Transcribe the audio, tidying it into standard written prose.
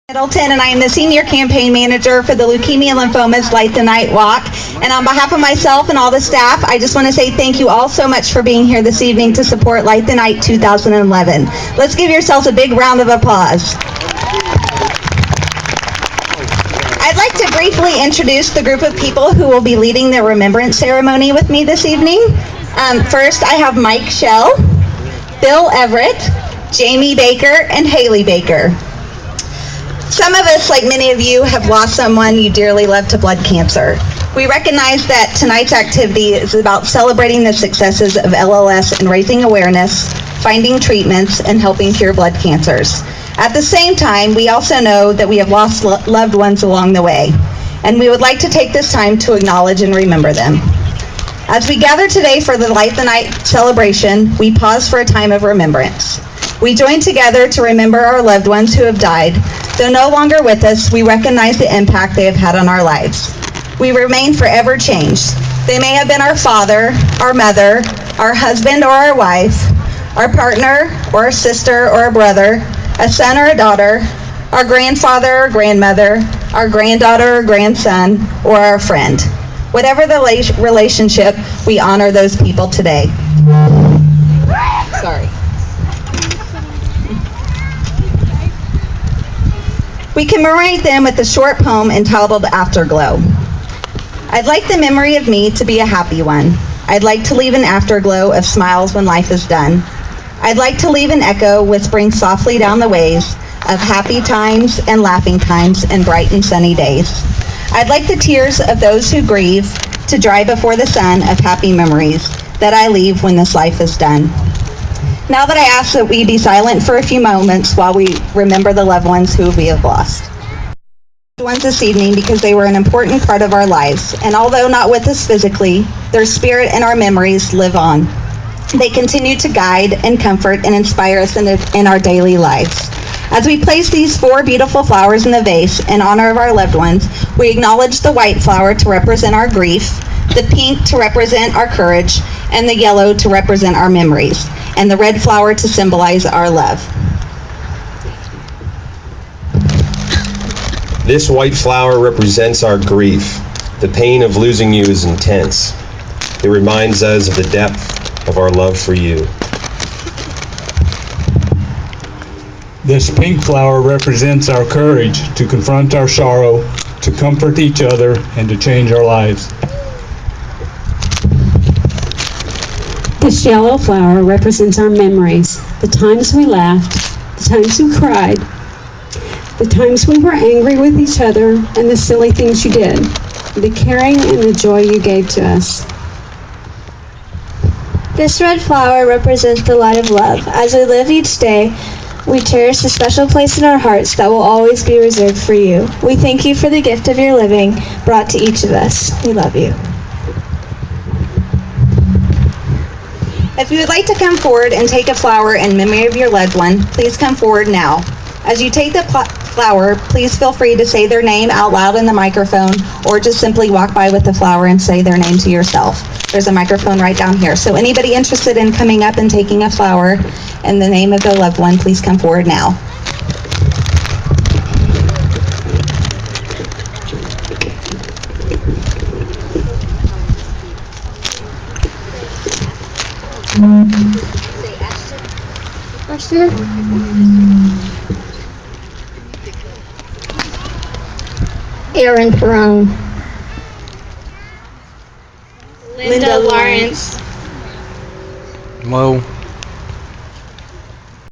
Middleton, and I am the Senior Campaign Manager for the Leukemia Lymphomas Light the Night Walk. And on behalf of myself and all the staff, I just want to say thank you all so much for being here this evening to support Light the Night 2011. Let's give yourselves a big round of applause. I'd like to briefly introduce the group of people who will be leading the remembrance ceremony with me this evening. First, I have Mike Shell, Bill Everett, Jamie Baker, and Haley Baker. Some of us, like many of you, have lost someone you dearly love to blood cancer. We recognize that tonight's activity is about celebrating the successes of LLS in raising awareness, finding treatments, and helping cure blood cancers. At the same time, we also know that we have lost loved ones along the way, and we would like to take this time to acknowledge and remember them. As we gather today for the Light the Night celebration, we pause for a time of remembrance. We join together to remember our loved ones who have died. Though no longer with us, we recognize the impact they have had on our lives. We remain forever changed. They may have been our father, our mother, our husband or our wife, our partner or a sister or a brother, a son or a daughter, our grandfather or grandmother, our granddaughter or grandson, or our friend. Whatever the relationship, we honor those people today. Sorry. We commemorate them with a short poem entitled Afterglow. I'd like the memory of me to be a happy one. I'd like to leave an afterglow of smiles when life is done. I'd like to leave an echo whispering softly down the ways of happy times and laughing times and bright and sunny days. I'd like the tears of those who grieve to dry before the sun of happy memories that I leave when this life is done. Now that I ask that we be silent for a few moments while we remember the loved ones who we have lost. Ones this evening because they were an important part of our lives, and although not with us physically, their spirit and our memories live on. They continue to guide and comfort and inspire us in our daily lives. As we place these 4 beautiful flowers in the vase in honor of our loved ones, we acknowledge the white flower to represent our grief, the pink to represent our courage, and the yellow to represent our memories, and the red flower to symbolize our love. This white flower represents our grief. The pain of losing you is intense. It reminds us of the depth of our love for you. This pink flower represents our courage to confront our sorrow, to comfort each other, and to change our lives. This yellow flower represents our memories, the times we laughed, the times we cried, the times we were angry with each other, and the silly things you did, the caring and the joy you gave to us. This red flower represents the light of love. As we live each day, we cherish a special place in our hearts that will always be reserved for you. We thank you for the gift of your living brought to each of us. We love you. If you would like to come forward and take a flower in memory of your loved one, please come forward now. As you take the flower, please feel free to say their name out loud in the microphone, or just simply walk by with the flower and say their name to yourself. There's a microphone right down here. So anybody interested in coming up and taking a flower in the name of their loved one, please come forward now. Esther? Aaron Perone. Linda Lawrence. Mo.